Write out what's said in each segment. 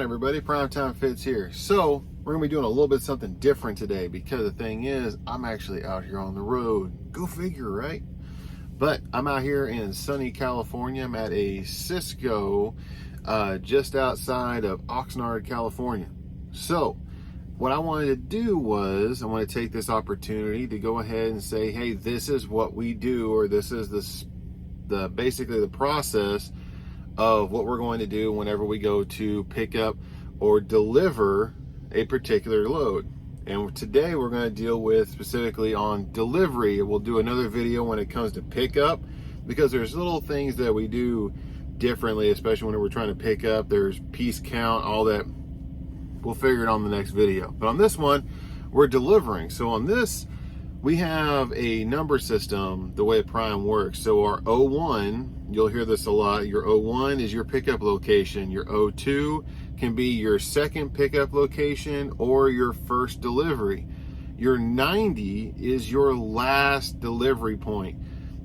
everybody? Primetime Fitz here. So we're gonna be doing a little bit something different today because the thing is I'm actually out here on the road. Go figure, right? But I'm out here in sunny California. I'm at a Cisco just outside of Oxnard, California. So what I wanted to do was I want to take this opportunity to go ahead and say, hey, this is what we do, or this is basically the process of what we're going to do whenever we go to pick up or deliver a particular load. And today we're going to deal with specifically on delivery. We'll do another video when it comes to pickup, because there's little things that we do differently, especially when we're trying to pick up. There's piece count, all that. We'll figure it on the next video. But on this one, we're delivering. So on this, we have a number system, the way Prime works. So our O1, you'll hear this a lot. Your O1 is your pickup location. Your O2 can be your second pickup location or your first delivery. Your 90 is your last delivery point.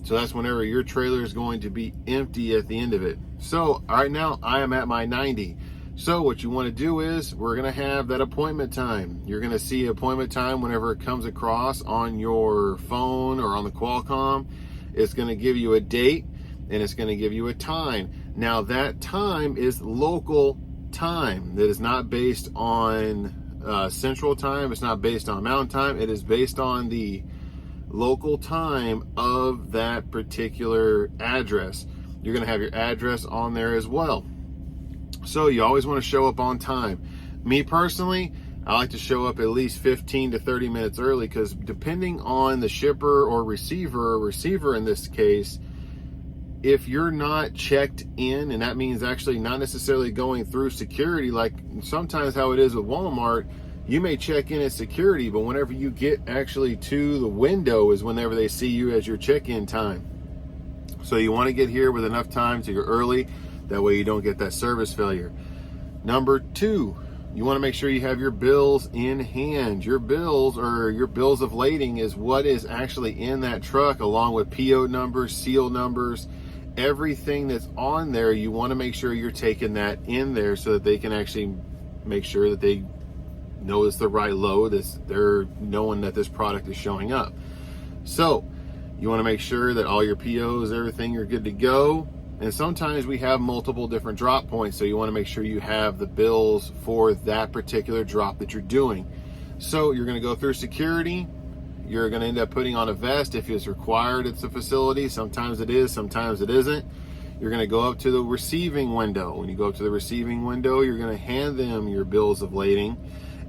So that's whenever your trailer is going to be empty at the end of it. So right now I am at my 90. So what you want to do is we're going to have that appointment time. You're going to see appointment time whenever it comes across on your phone or on the Qualcomm. It's going to give you a date and it's going to give you a time. Now that time is local time. That is not based on central time. It's not based on mountain time. It is based on the local time of that particular address. You're going to have your address on there as well. So you always want to show up on time. Me personally, I like to show up at least 15 to 30 minutes early, because depending on the shipper or receiver in this case, if you're not checked in, and that means actually not necessarily going through security, like sometimes how it is with Walmart, you may check in at security, but whenever you get actually to the window is whenever they see you as your check-in time. So you want to get here with enough time to go early. That way you don't get that service failure. Number two, you want to make sure you have your bills in hand. Your bills, or your bills of lading, is what is actually in that truck, along with PO numbers, seal numbers, everything that's on there. You want to make sure you're taking that in there so that they can actually make sure that they know it's the right load. They're knowing that this product is showing up. So you want to make sure that all your POs, everything, are good to go. And sometimes we have multiple different drop points, so you want to make sure you have the bills for that particular drop that you're doing. So you're going to go through security. You're going to end up putting on a vest if it's required at the facility. Sometimes it is, sometimes it isn't. You're going to go up to the receiving window. When you go up to the receiving window, you're going to hand them your bills of lading,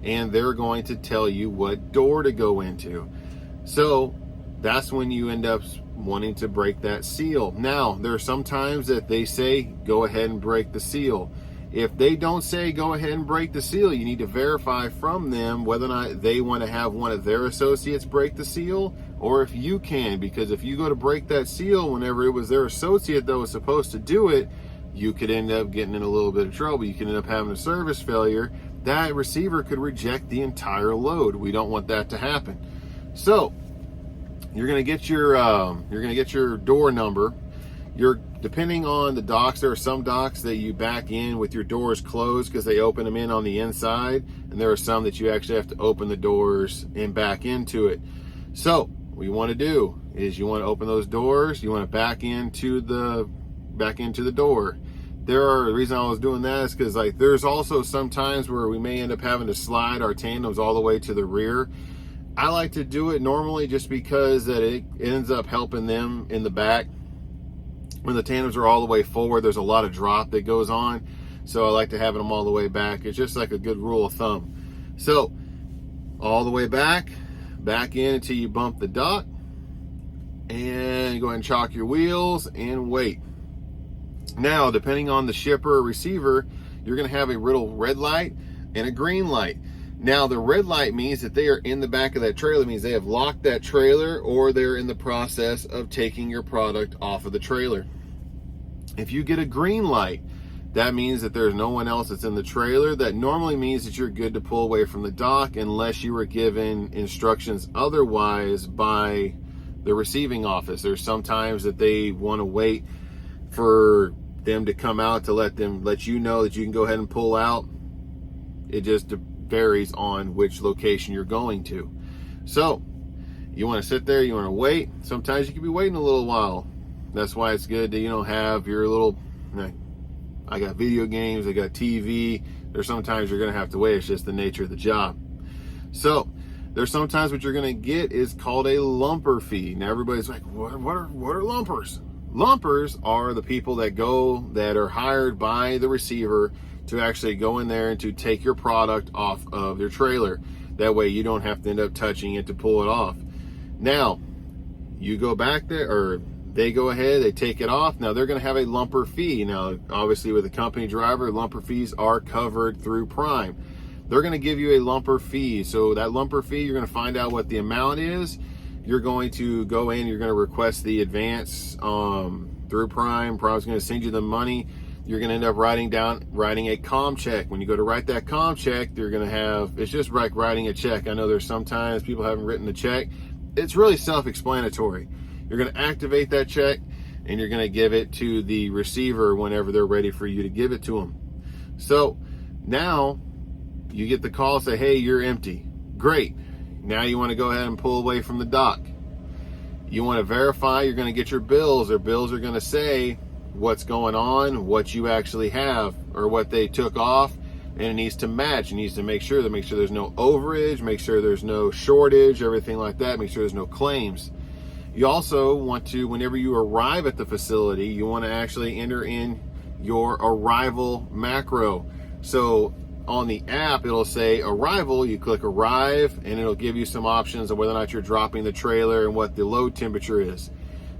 and they're going to tell you what door to go into. So that's when you end up wanting to break that seal. Now, there are some times that they say, go ahead and break the seal. If they don't say go ahead and break the seal, you need to verify from them whether or not they want to have one of their associates break the seal, or if you can, because if you go to break that seal whenever it was their associate that was supposed to do it, you could end up getting in a little bit of trouble. You could end up having a service failure. That receiver could reject the entire load. We don't want that to happen. So you're going to get your door number. Depending on the docks, there are some docks that you back in with your doors closed because they open them in on the inside, and there are some that you actually have to open the doors and back into it. So what you want to do is you want to open those doors. You want to back into the door. The reason I was doing that is because there's also some times where we may end up having to slide our tandems all the way to the rear. I like to do it normally just because that it ends up helping them in the back. When the tandems are all the way forward, there's a lot of drop that goes on. So I like to have them all the way back. It's just like a good rule of thumb. So all the way back in until you bump the dock, and go ahead and chalk your wheels and wait. Now, depending on the shipper or receiver, you're going to have a little red light and a green light. Now, the red light means that they are in the back of that trailer. It means they have locked that trailer, or they're in the process of taking your product off of the trailer. If you get a green light, that means that there's no one else that's in the trailer. That normally means that you're good to pull away from the dock unless you were given instructions otherwise by the receiving office. There's sometimes that they want to wait for them to come out to let you know that you can go ahead and pull out. It just varies on which location you're going to. So you want to sit there, you want to wait. Sometimes you could be waiting a little while. That's why it's good to, you know, have your little, I got video games, I got TV. There's sometimes you're going to have to wait. It's just the nature of the job. So there's sometimes what you're going to get is called a lumper fee. Now everybody's like, what are lumpers? Lumpers are the people that are hired by the receiver to actually go in there and to take your product off of their trailer. That way you don't have to end up touching it to pull it off. Now, you go back there, or they go ahead, they take it off. Now they're going to have a lumper fee. Now, obviously with a company driver, lumper fees are covered through Prime. They're going to give you a lumper fee. So that lumper fee, you're going to find out what the amount is. You're going to go in, you're going to request the advance through Prime. Prime's going to send you the money. You're going to end up writing a com check. When you go to write that com check, you're going to have, it's just like writing a check. I know there's sometimes people haven't written the check. It's really self-explanatory. You're going to activate that check and you're going to give it to the receiver whenever they're ready for you to give it to them. So now you get the call, say, hey, you're empty. Great. Now you want to go ahead and pull away from the dock. You want to verify, you're going to get your bills. Their bills are going to say what's going on, what you actually have, or what they took off, and it needs to match. It needs to make sure there's no overage, make sure there's no shortage, everything like that, make sure there's no claims. You also want to, whenever you arrive at the facility, you want to actually enter in your arrival macro. So on the app, it'll say arrival, you click arrive, and it'll give you some options of whether or not you're dropping the trailer and what the load temperature is.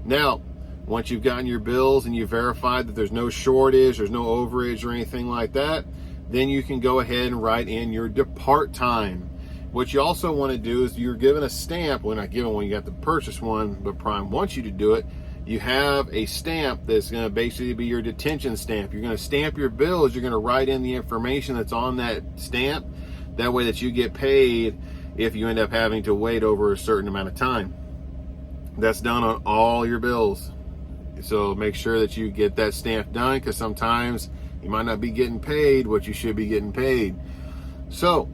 Now, once you've gotten your bills and you've verified that there's no shortage, there's no overage or anything like that, then you can go ahead and write in your depart time. What you also want to do is you're given a stamp. Well, not given one, you have to purchase one, but Prime wants you to do it. You have a stamp that's going to basically be your detention stamp. You're going to stamp your bills. You're going to write in the information that's on that stamp. That way that you get paid if you end up having to wait over a certain amount of time. That's done on all your bills. So make sure that you get that stamp done, because sometimes you might not be getting paid what you should be getting paid. So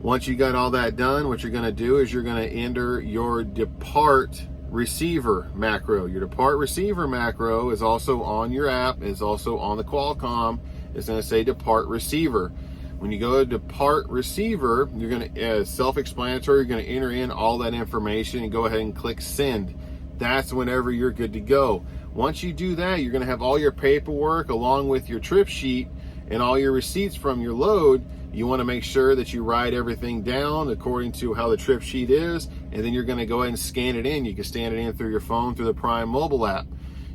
once you got all that done, what you're going to do is you're going to enter your depart receiver macro. Your depart receiver macro is also on your app, is also on the Qualcomm. It's going to say depart receiver. When you go to depart receiver, you're going to, self-explanatory, you're going to enter in all that information and go ahead and click send. That's whenever you're good to go. Once you do that, you're going to have all your paperwork along with your trip sheet and all your receipts from your load. You want to make sure that you write everything down according to how the trip sheet is, and then you're going to go ahead and scan it in. You can scan it in through your phone, through the Prime mobile app.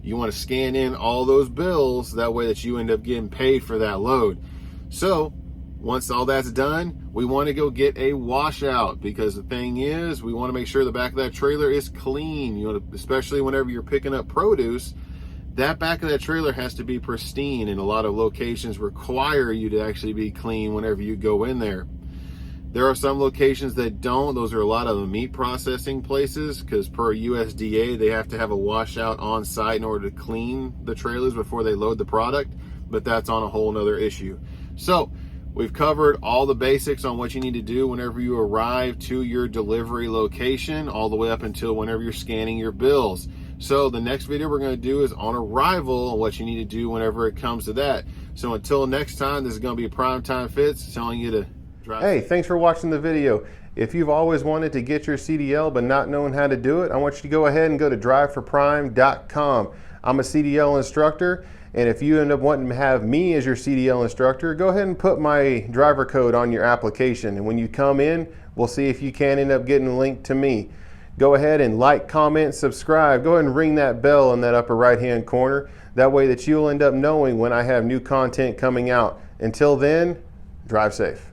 You want to scan in all those bills, that way that you end up getting paid for that load. So once all that's done, we want to go get a washout, because the thing is, we want to make sure the back of that trailer is clean. You know, especially whenever you're picking up produce, that back of that trailer has to be pristine, and a lot of locations require you to actually be clean whenever you go in there. There are some locations that don't. Those are a lot of the meat processing places, because per USDA, they have to have a washout on site in order to clean the trailers before they load the product, but that's on a whole nother issue. So we've covered all the basics on what you need to do whenever you arrive to your delivery location, all the way up until whenever you're scanning your bills. So the next video we're going to do is on arrival and what you need to do whenever it comes to that. So until next time, this is going to be Primetime Fitz telling you to drive. Hey, thanks for watching the video. If you've always wanted to get your CDL but not knowing how to do it, I want you to go ahead and go to driveforprime.com. I'm a CDL instructor, and if you end up wanting to have me as your CDL instructor, go ahead and put my driver code on your application, and when you come in, we'll see if you can end up getting a link to me. Go ahead and like, comment, subscribe. Go ahead and ring that bell in that upper right-hand corner. That way that you'll end up knowing when I have new content coming out. Until then, drive safe.